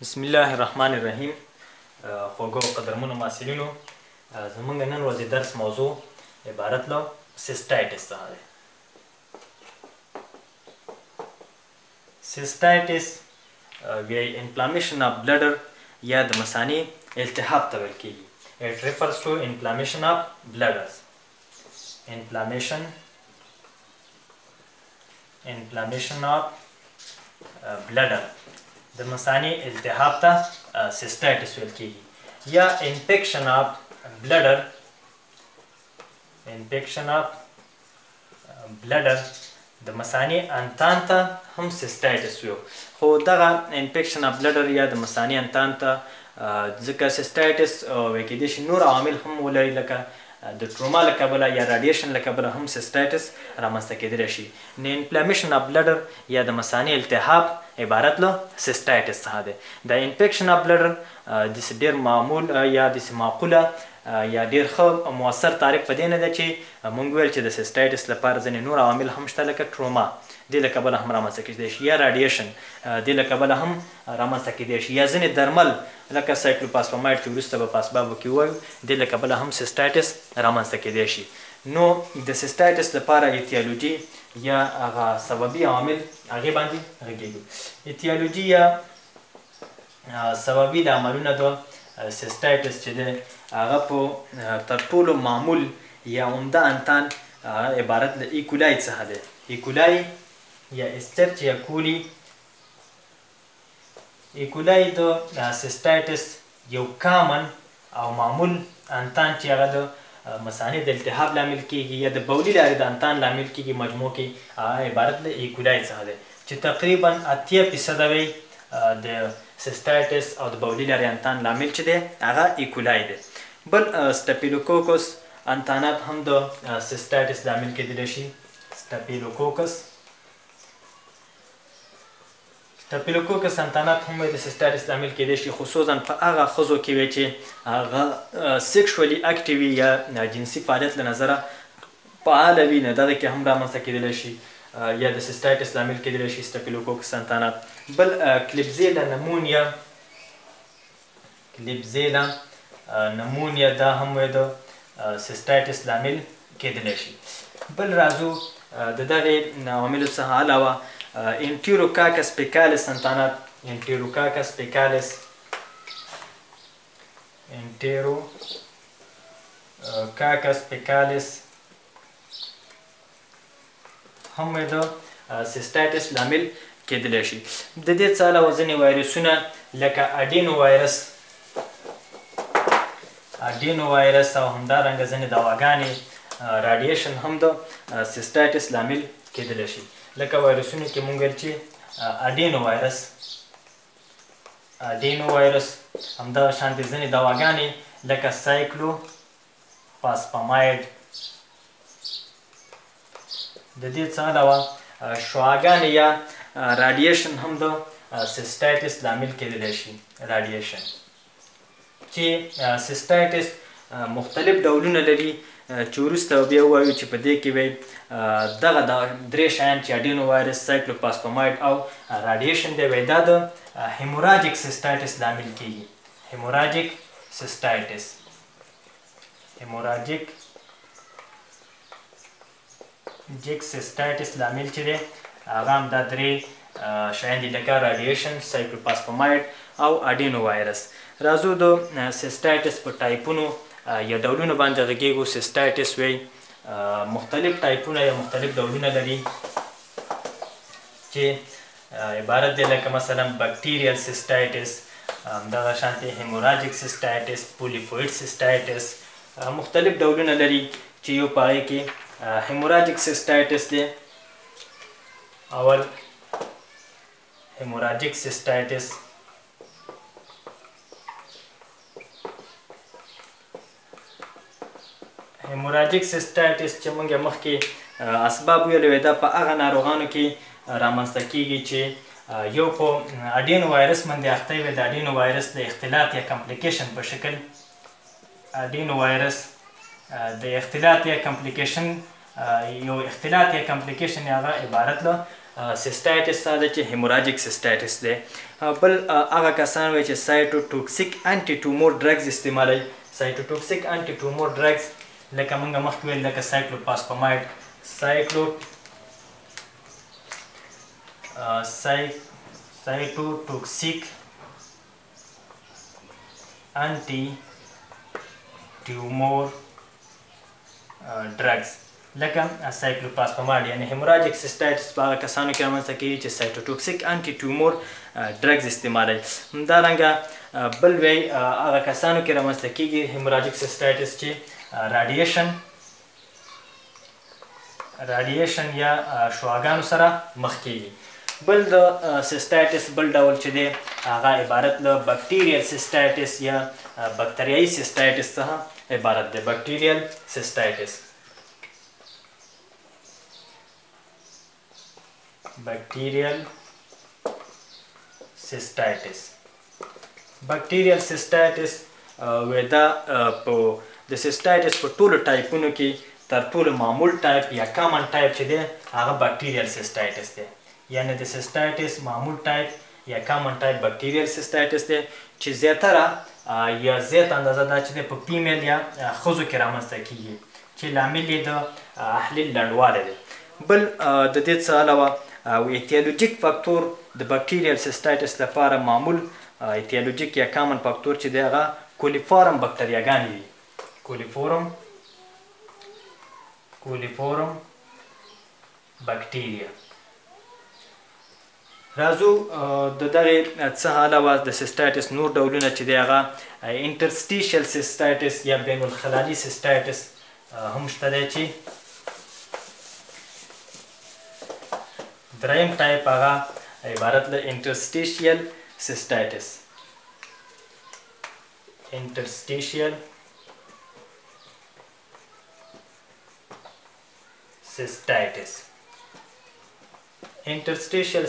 بسم الله الرحمن الرحیم. خوږو قدرمنو محصلینو، زموږ نن ورځې درس موضوع عبارت له سیسټایټس څخه دی. سیسټایټس وایي انفلامیشن اف بلډر یا د مثانې التهاب ته ویل کیږي. It refers to inflammation of bladders. Inflammation of bladder. د مثانې التهاب ته سیسټایټس ویل کیږي یا انفیکشن اف بلډر. انفیکشن اف بلډر د مثانې انتان ته هم سیسټایټس ویو، خو دغه انفیکشن اف بلډر یا د مثانې انتان ته ځکه سیسټایټس ویل کیدای شي نور عوامل هم ولري، لکه د ټروما له کبله یا راډیشن له کبله هم سیسټایټس رامنځته کیدلی شي. نو انفلامیشن اف بلډر یا د مثانې التهاب عبارت له سیسټایټس څخه دی. د انفیکشن اف بلډر داسې ډېر معمول یا داسې معقوله یا ډېر ښه مؤثر تعریف په دې نه دی چې موږ ویل چې د سیسټایټس لپاره ځینې نور عوامل هم شته، لکه ټروما دې له کبله هم رامنځته کیدای شي، یا راډیشن دې له کبله هم رامنځته کیدای شي، یا ځینې درمل لکه سایکلوپاسفاماید چې وروسته به په اسبابو کې ووایو دې له کبله هم سیسټایټس رامنځته کیدای شي. نو د سیسټایټس لپاره ایتیالوجي یا هغه سببي عوامل هغې باندې غږېږو. ایتیالوجي یا سببي عاملونه د سیسټایټس چې دی هغه په تر ټولو معمول یا عمده انتان عبارت له ایکولای څخه دی. ایکولای یا اسچرچیا کولی. ایکولای د سیسټایټس یو کامن او معمول انتان چې هغه د مثانې د التهاب لامل کیږي یا د بولي لارې د انتان لامل کیږي، مجموع کې عبارت له ایکولای څخه دی چې تقریبا 80% وی د سیسټایټس او د بولي لارې انتان لامل چې دی هغه ایکولای دی. بل سټاپیلوکوکس انتانات هم د سیسټایټس لامل کیدلی شي. سټاپیلوکوکس انتانات هم د سیسټایټس لامل کیدای شي، خصوصا په هغه ښځو کې وي چې هغه سیکشولي اکټیو وي یا جنسي فعالیت له نظره فعاله وي، نو دغه کې هم رامنځته کیدلی شي یا د سیسټایټس لامل کیدلی شي سټاپیلوکوکس انتانات. بل کلیبزیلا نمونیا دا هم د سیسټایټس لامل کیدلی شي. بل راځو د دغې عواملو څخه علاوه انټیروکاکس پیکالیس انتانات. انټیروکاکس پیکالیس هم د سیسټایټس لامل کیدلی شي. د دې څخه علاوه ځینې وایرسونه لکه اډینو وایرس او همدارنګه ځینې دواګانې راډیشن هم د سیسټایټس لامل کیدلی شي. لکه وایرسونو کې مونږ ویل چې اډینو وایرس، همدغه شانتې ځینې دواګانې لکه سایکلوپاسفاماید. د دې څخه علاوه شعاګانې یا راډیشن هم د سیسټایټس لامل کیدلی شي. راډیشن چې سیسټایټس مختلف ډولونه لري چې وروسته بیا ووایو چې په دې کې به دغه درې شیان چې اډینو وایرس، سایکلوپاسفاماید او راډیشن دی وایي دا د هیموراجیک سیسټایټس لامل کیږي. هیموراجیک سیسټایټس لامل چې دی هغه هم دا درې شیان دي لکه راډیشن، سایکلوپاسفاماید او اډینو وایرس. راځو د سیسټایټس په ټایپونو یا ډولونو باندې غږېږو. سیسټایټس وایي مختلف ټایپونه یا مختلف ډولونه لري چې عبارت دی لکه مثلا بکټیریل سیسټایټس، همدغه شانتې هیموراجیک سیسټایټس، پولیفوئډ سیسټایټس، مختلف ډولونه لري چې یو په هغې کې هیموراجیک سیسټایټس دی. اول هیموراجیک سیسټایټس. هیموراجیک سیسټایټس چې موږ مخکې اسباب ویلو دا په هغه ناروغانو کې رامنځته کیږي چې یو په اډینو وایرس باندې اخته وي، د اډینو وایرس د اختلاط یا کمپلیکیشن په شکل. اډینو وایرس د اختلاط یا کمپلیکیشن یو اختلاط یا کمپلیکیشن هغه عبارت له سیسټایټس دا دی چې هیموراجیک سیسټایټس دی. بل هغه کسان وایي چې سایټوټوکسیک انټي ټومور ډرګز استعمالوي. سایټوټوکسیک انټي ټومور ډرګز لکه موږ مخکې ویل لکه سایکلوپاسپاماید، سایټوټوکسیک انټي ټیومور ډرګز لکه سایکلوپاسپاماید. یعنی هیموراجیک سیسټایټس په هغه کسانو کې رامنځته کېږي چې سایټوټوکسیک انټي ټیومور ډرګز استعمالوي. همدارنګه بل وی هغه کسانو کې رامنځته کېږي هیموراجیک سیسټایټس چې راډیشن یا شعاګانو سره مخ کېږي. بل د سیسټایټس بل ډول چې دی هغه عبارت له بکټیریل سیسټایټس یا بکتریایي سیسټایټس څخه عبارت دی. بکټیریل سیسټایټس بکټیریل سیسټایټس دا د سیسټایټس په ټولو ټایپونو کې تر ټولو معمول ټایپ یا کامن ټایپ چې دی هغه بکټیریل سیسټایټس دی. یعنی د سیسټایټس معمول ټایپ یا کامن ټایپ بکټیریل سیسټایټس دی چې زیاتره یا زیات اندازه دا چې په فیمیل یا ښځو کې رامنځته کیږي چې لامل یې د اهلي لنډوالی دی. بل د دې څخه علاوه ایتیولوژیک فاکتور د بکټیریل سیسټایټس لپاره معمول ایتیولوژیک یا کامن فاکتور چې دی هغه کولیفورم بکټریاګانې دي. کولیفورم بکټیریا. راځو د دغې څخه علاوه د سیسټایټس نور ډولونه چې دی هغه انټرسټیشل سیسټایټس یا بین الخلالي سیسټایټس هم شته دی چې دریم ټایپ هغه عبارت له انټرسټیشل سیسټایټس. انټرسټیشل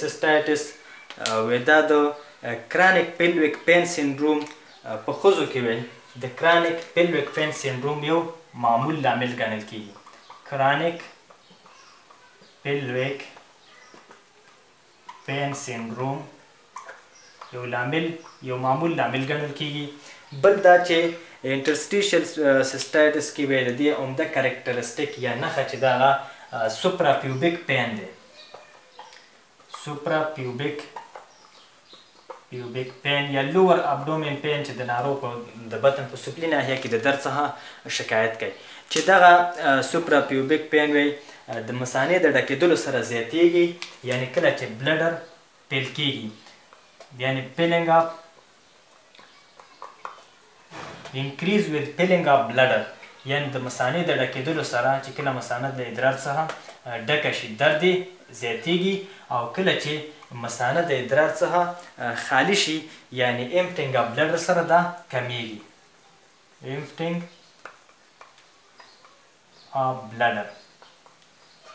سیسټایټس دا د کرانیک پیلویک پین سینډروم په ښځو کې وي د کرانیک پیلویک پین سینډروم یو معمول لامل ګڼل کیږي. کرانیک پیلویک پین سینډروم یو معمول لامل ګڼل کیږي. بل دا چې انټرسټیشل سیسټایټس کې وی د دې عمده کریکټرسټیک یا نښه چې دا هغه سوپرا پیوبیک پین دی. سوپرا پیوبیک پین یا لور ابډومین پین چې د ناروغ د بطن په سفلي ناحیه کې د درد څخه شکایت کوي. چې دغه سوپرا پیوبیک پین وی د مثانې د ډکېدلو سره زیاتیږي. یعنی کله چې بلډر پیل کیږي یعنی پیلنګ اف increase with filling of bladder یعنی د مثانې د ډکېدلو سره چې کله مثانه د ادرار څخه ډکه شي درد یې زیاتیږي او کله چې مثانه د ادرار څخه خالی شي یعنی emptying of bladder سره دا کمیږي. emptying of bladder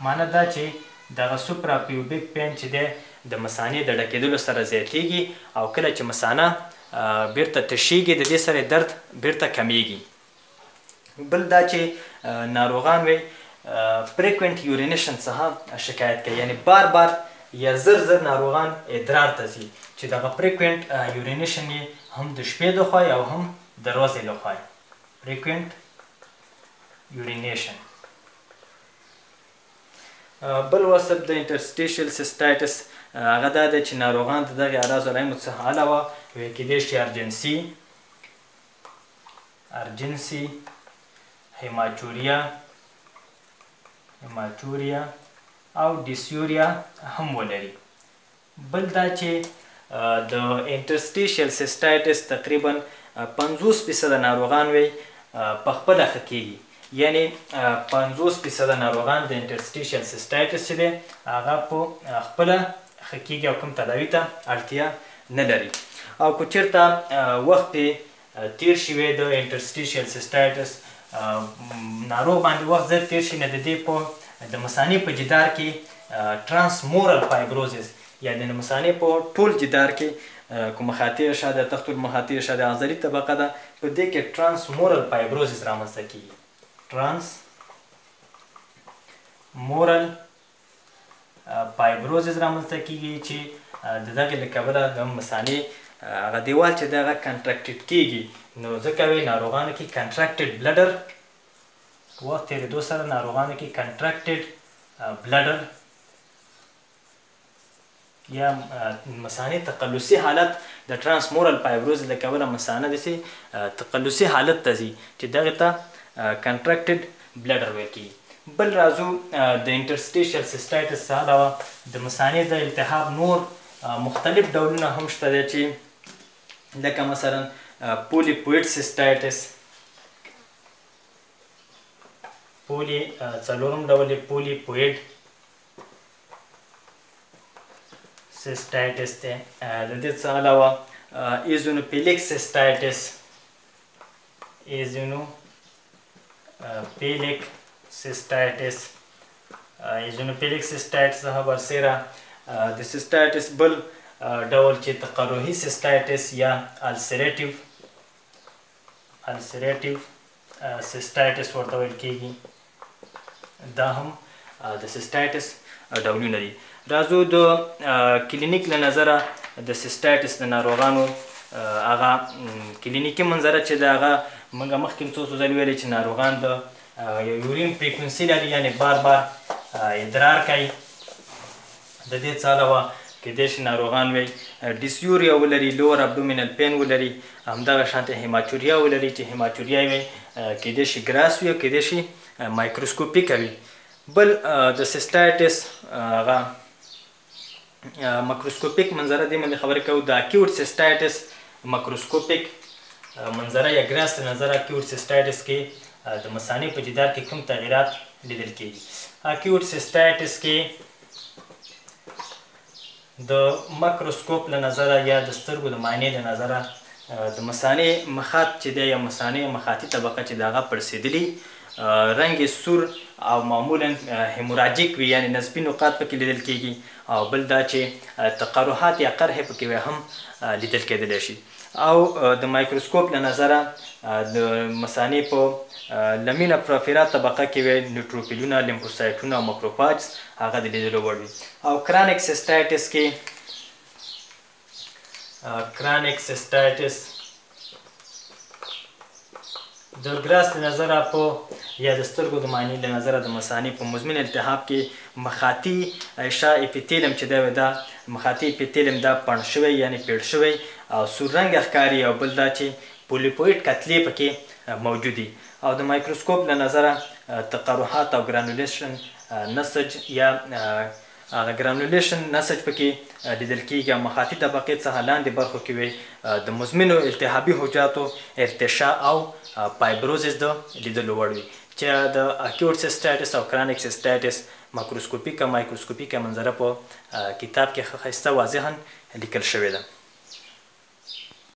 معنی دا چې دغه سوپرا پیوبیک پین چې دی د مثانې د ډکېدلو سره زیاتیږي او کله چې مثانه بیرته تشیږي د دې سره درد بیرته کمیږي. بل دا چې ناروغان وی فریکوینټ یورینیشن څخه شکایت کوي. یعنی بار بار یا زر ناروغان ادرار ته ځي چې دغه فریکوینټ یورینیشن یې هم د شپې د خوا او هم د ورځې له خوا. فریکوینټ یورینیشن. بل وصف د انټرسټیشل سیسټایټس هغه دا دی چې ناروغان د دغې اعراضو علایمو څخه علاوه ویل کیدای شي ارجنسي هیماچوریا او ډیسیوریا هم ولري. بل دا چې د انټرسټیشل سیسټایټس تقریبا 50% ناروغان وی په خپله ښه کیږي. یعنی 50% ناروغان د انټرسټیشل سیسټایټس چې دی هغه په خپله ښه کیږي او کوم تداوي ته اړتیا نه لري. او که چېرته وخت پې تیر شي وی د انټرسټیشل سیسټایټس ناروغ باندې وخت زیات تیر شي نو د دې په د مثانې په جدار کې ترانسمورل فایبروزس یا د مثانې په ټول جدار کې کومه خاطیه شاده تخت المخاطیه شاده عضلي طبقه ده په دې کې ترانسمورل فایبروزس رامنځته کیږي. ترانسمورل فایبروزز رامنځته کیږي چې د دغې له کبله د مثانې هغه دیوال چې دی هغه کنټرکټډ کیږي. نو ځکه وایي ناروغانو کې کنټرکټډ بلډر وخت تېرېدو سره ناروغانو کې کنټرکټډ بلډر یا مثانې تقلصي حالت د ټرانسمورل فایبروز له کبله مثانه داسې تقلصي حالت ته ځي چې دغې ته کنټرکټډ بلډر ویل کیږي. بل راځو د انټرسټیشل سیسټایټس څخه علاوه د مثانې د التهاب نور مختلف ډولونه هم شته دی چې لکه مثلا پولیپویډ سیسټایټس، څلورم ډول یې پولیپویډ سیسټایټس دی. د دې څخه علاوه ایزونوفیلیک سیسټایټس، ایزونوفیلیک سیسټایټس څخه برسیره د سیسټایټس بل ډول چې تقرحي سیسټایټس یا السریټیو سیسټایټس ورته ویل کیږي، دا هم د سیسټایټس ډولونه دي. راځو د کلینیک له نظره د سیسټایټس د ناروغانو هغه کلینیکي منظره چې د هغه موږ مخکې څو ځلې ویلې چې ناروغان د یورین فریکونسي لري، یعنې بار بار ادرار کوي. د دې څخه علاوه کیدای شي ناروغان وي ډیسیوریا ولري، لور ابډومینل پین ولري، همدغه شانته هیماچوریا ولري چې هیماچوریا وي کیدای شي ګراس وي او کیدای شي مایکروسکوپیک وي. بل د سیسټایټس هغه مایکروسکوپیک منظره دې باندې خبرې کوو. د اکیوټ سیسټایټس مایکروسکوپیک منظره یا ګراس نظر اکیوټ سیسټایټس کې د مثانې په جدار کې کوم تغیرات لیدل کیږي. اکیوټ سیسټایټس کې د مایکروسکوپ له نظره یا د سترګو د معاینې له نظره د مثانې مخاط چې دی یا مثانې مخاطي طبقه چې د هغه پړسېدلي رنګ یې سور او معمولا هیموراجیک وي، یعنې نسبي نقاط پکې لیدل کیږي. او بل دا چې تقرحات یا قرحې پکې هم لیدل کیدلی شي. او د مایکروسکوپ له نظره د مثانې په لمینه پرافیرا طبقه کې وي نیوټروفیلونه، لیمفوسایټونه او ماکروفاجز هغه د لیدلو وړ وي. او کرانیک سیسټایټس کې د ګراس له نظره په یا د سترګو د معاینې له نظره د مثانې په مزمن التهاب کې مخاطي شا اپیتیلیم چې دی دا مخاطي اپیتیلیم دا پڼ شوی یعنې پیړ شوی او سور رنګه ښکاري. او بل دا چې پولیپویډ کتلې پکې موجودي. او د مایکروسکوپ له نظره تقرحات او ګرانولیشن نسج یا ګرانولیشن نسج پکې لیدل کیږي. او مخاطي طبقې څخه لاندې برخو کې وي د مزمنو التهابي حجراتو ارتشا او فایبروزز د لیدلو وړ وي چې د اکیوټ سیسټایټس او کرانیک سیسټایټس مایکروسکوپیکه منظره په کتاب کې ښه ښایسته واضحا لیکل شوې ده.